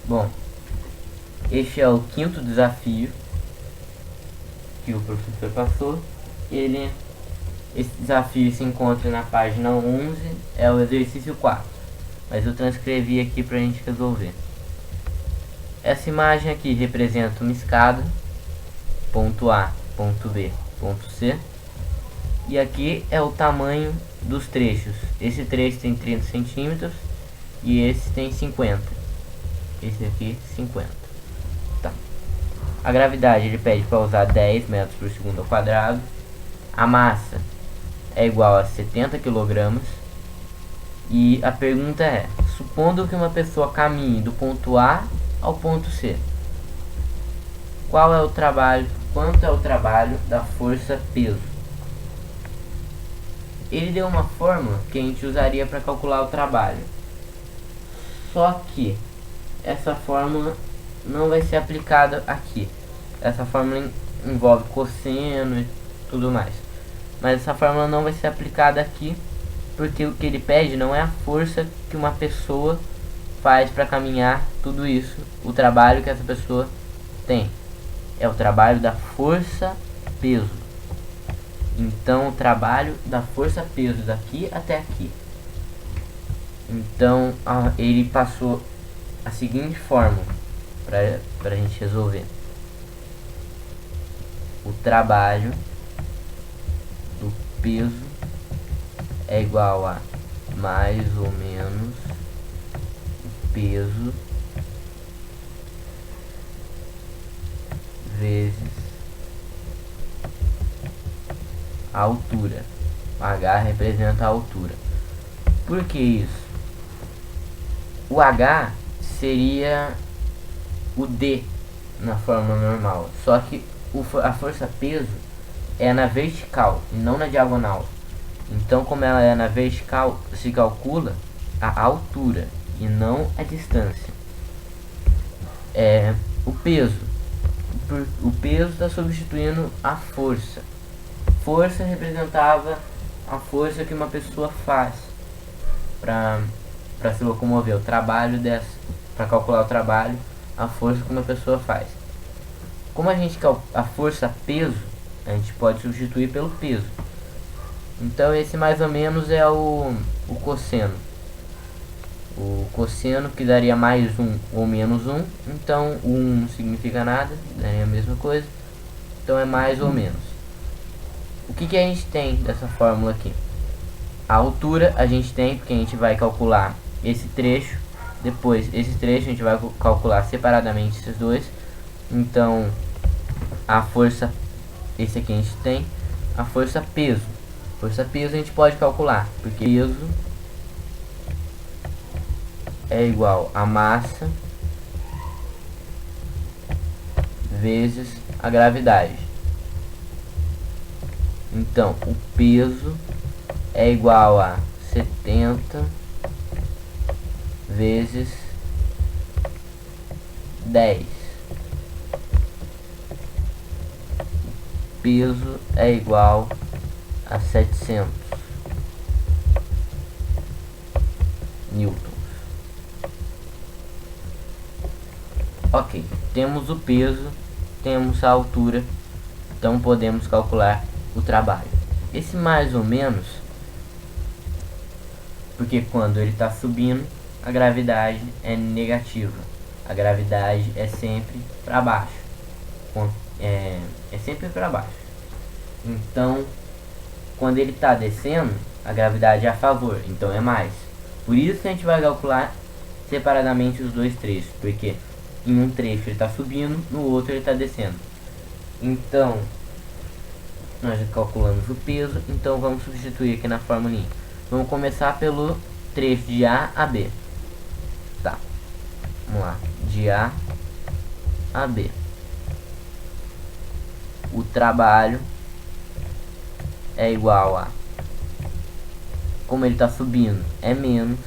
Bom, este é o quinto desafio que o professor passou. Esse desafio se encontra na página 11, é o exercício 4, mas eu transcrevi aqui para a gente resolver. Essa imagem aqui representa uma escada, ponto A, ponto B, ponto C, e aqui é o tamanho dos trechos. Esse trecho tem 30 centímetros e esse tem 50. Esse aqui 50. Tá. A gravidade ele pede para usar 10 metros por segundo ao quadrado. A massa é igual a 70 kg. E a pergunta é: supondo que uma pessoa caminhe do ponto A ao ponto C, quanto é o trabalho da força peso? Ele deu uma fórmula que a gente usaria para calcular o trabalho. Só que essa fórmula não vai ser aplicada aqui. Essa fórmula envolve cosseno e tudo mais. Mas essa fórmula não vai ser aplicada aqui, porque o que ele pede não é a força que uma pessoa faz para caminhar tudo isso. O trabalho que essa pessoa tem é o trabalho da força-peso. Então, o trabalho da força-peso daqui até aqui. Então, ele passou a seguinte fórmula para a gente resolver. O trabalho do peso é igual a mais ou menos o peso vezes a altura. H representa a altura. Por que isso? O H seria o D na fórmula normal, só que a força-peso é na vertical e não na diagonal. Então, como ela é na vertical, se calcula a altura e não a distância. O peso. O peso está substituindo a força. Força representava a força que uma pessoa faz para se locomover. O trabalho para calcular o trabalho, a força que uma pessoa faz. Como a força peso, a gente pode substituir pelo peso. Então esse mais ou menos é o cosseno. O cosseno que daria mais 1 ou menos 1. Então o 1 não significa nada, daria a mesma coisa. Então é mais ou menos. O que a gente tem dessa fórmula aqui? A altura a gente tem, porque a gente vai calcular esse trecho. Depois esse trecho a gente vai calcular separadamente esses dois. Então a força, esse aqui a gente tem. A força peso. Força peso a gente pode calcular, porque peso é igual a massa vezes a gravidade. Então o peso é igual a 70 vezes 10. Peso é igual a 700 newtons. Ok, temos o peso, temos a altura, então podemos calcular o trabalho. Esse mais ou menos, porque quando ele está subindo, a gravidade é negativa. A gravidade é sempre para baixo. É sempre para baixo. Então, quando ele está descendo, a gravidade é a favor, então é mais. Por isso que a gente vai calcular separadamente os dois trechos, porque em um trecho ele está subindo, no outro ele está descendo. Então, nós já calculamos o peso, então vamos substituir aqui na formulinha. Vamos começar pelo trecho de A a B. Tá, vamos lá, de A a B. O trabalho é igual a, como ele está subindo, é menos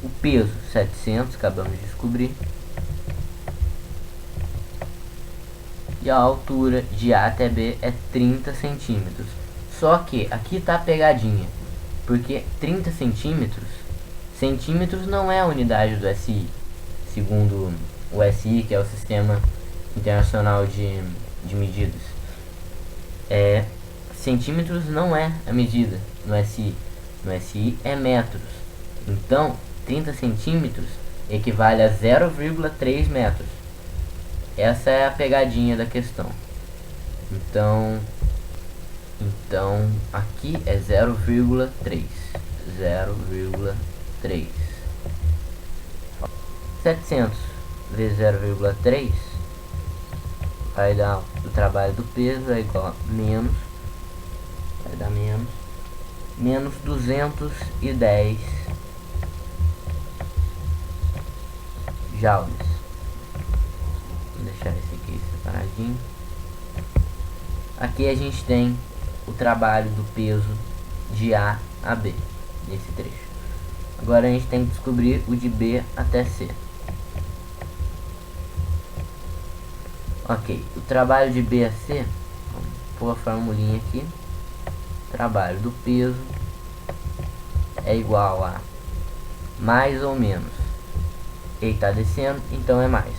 o peso, 700, acabamos de descobrir, e a altura de A até B é 30 centímetros. Só que aqui está a pegadinha, porque 30 centímetros não é a unidade do SI. segundo o SI, que é o Sistema Internacional de Medidas. Centímetros não é a medida no SI. No SI é metros. Então, 30 centímetros equivale a 0,3 metros. Essa é a pegadinha da questão. Então aqui é 0,3. 0,3. 700 vezes 0,3 vai dar o trabalho do peso é igual a menos, vai dar menos 210 joules. Vou deixar esse aqui separadinho. Aqui a gente tem o trabalho do peso de A a B nesse trecho. Agora a gente tem que descobrir o de B até C. Ok, o trabalho de B a C, vamos pôr a formulinha aqui. Trabalho do peso é igual a mais ou menos. Ele está descendo, então é mais.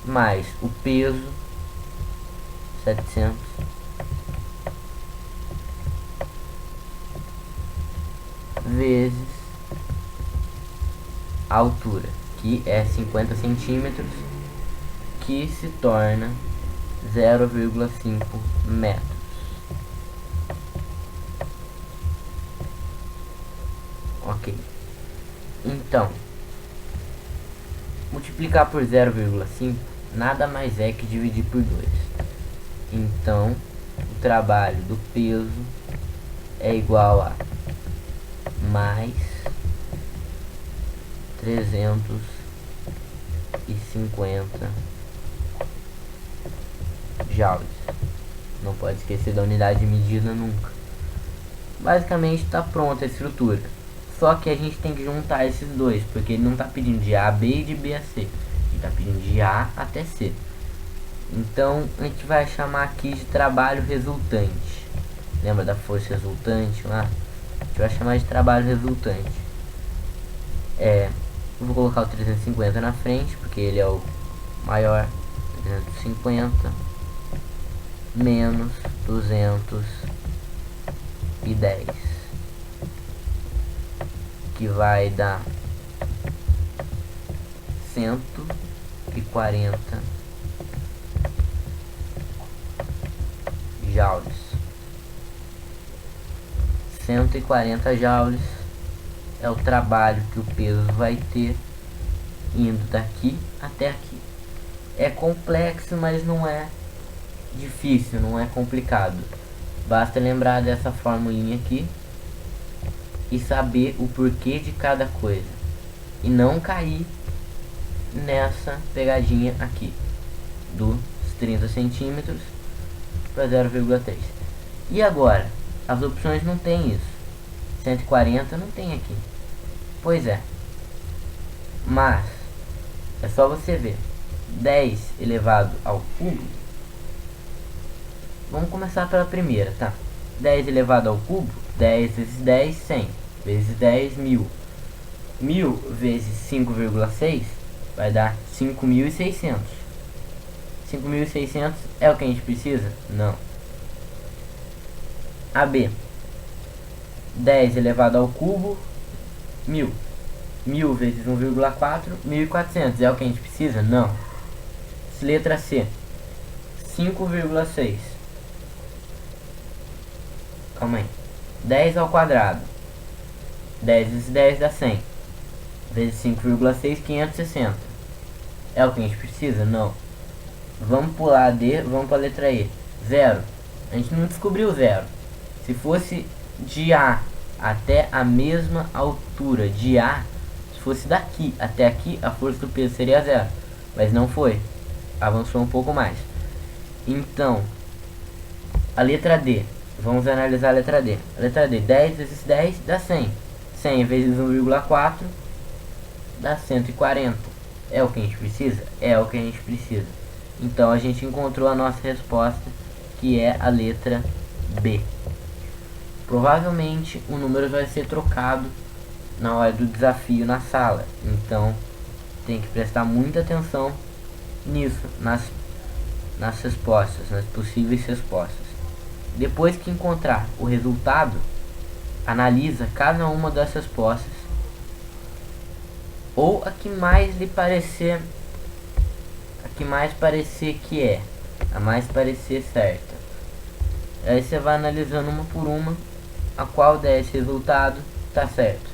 Mais o peso, 700, vezes a altura, que é 50 centímetros, que se torna 0,5 metros. Ok. Então, multiplicar por 0,5 nada mais é que dividir por 2. Então, o trabalho do peso é igual a mais 350 joules. Não pode esquecer da unidade de medida nunca. Basicamente está pronta a estrutura. Só que a gente tem que juntar esses dois, porque ele não está pedindo de A a B e de B a C. Ele está pedindo de A até C. Então a gente vai chamar aqui de trabalho resultante. Lembra da força resultante lá? A gente vai chamar de trabalho resultante. Eu vou colocar o 350 na frente, porque ele é o maior. 350 menos 210, que vai dar 140 joules. 140 joules é o trabalho que o peso vai ter indo daqui até aqui. É complexo, mas não é difícil, não é complicado. Basta lembrar dessa formulinha aqui e saber o porquê de cada coisa, e não cair nessa pegadinha aqui dos 30 centímetros para 0,3. E agora, as opções não tem isso. 140 não tem aqui. Pois é. Mas é só você ver. 10 elevado ao cubo. Vamos começar pela primeira, tá? 10 elevado ao cubo, 10 vezes 10, 100. Vezes 10, 1000. 1000 vezes 5,6 vai dar 5.600. 5.600 é o que a gente precisa? Não. AB. 10 elevado ao cubo, 1000. 1000 vezes 1,4, 1.400. É o que a gente precisa? Não. Letra C. 5,6. Calma aí. 10 ao quadrado. 10 vezes 10 dá 100. Vezes 5,6, 560. É o que a gente precisa? Não. Vamos pular a D, vamos para a letra E. 0. A gente não descobriu 0. Se fosse de A até a mesma altura de A, se fosse daqui até aqui, a força do peso seria 0. Mas não foi. Avançou um pouco mais. Então, a letra D. Vamos analisar a letra D. A letra D, 10 vezes 10 dá 100. 100 vezes 1,4 dá 140. É o que a gente precisa? É o que a gente precisa. Então a gente encontrou a nossa resposta, que é a letra B. Provavelmente o número vai ser trocado na hora do desafio na sala. Então tem que prestar muita atenção nisso, nas respostas, nas possíveis respostas. Depois que encontrar o resultado, analisa cada uma das respostas, ou a que mais lhe parecer, que é a mais parecer certa. Aí você vai analisando uma por uma, a qual der esse resultado tá certo.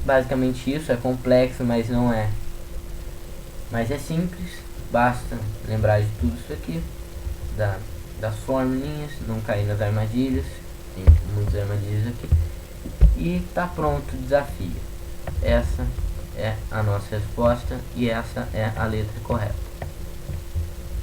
Basicamente isso. É complexo, mas não é. Mas é simples, basta lembrar de tudo isso aqui, das formulinhas, não cair nas armadilhas. Tem muitas armadilhas aqui. E tá pronto o desafio. Essa é a nossa resposta e essa é a letra correta.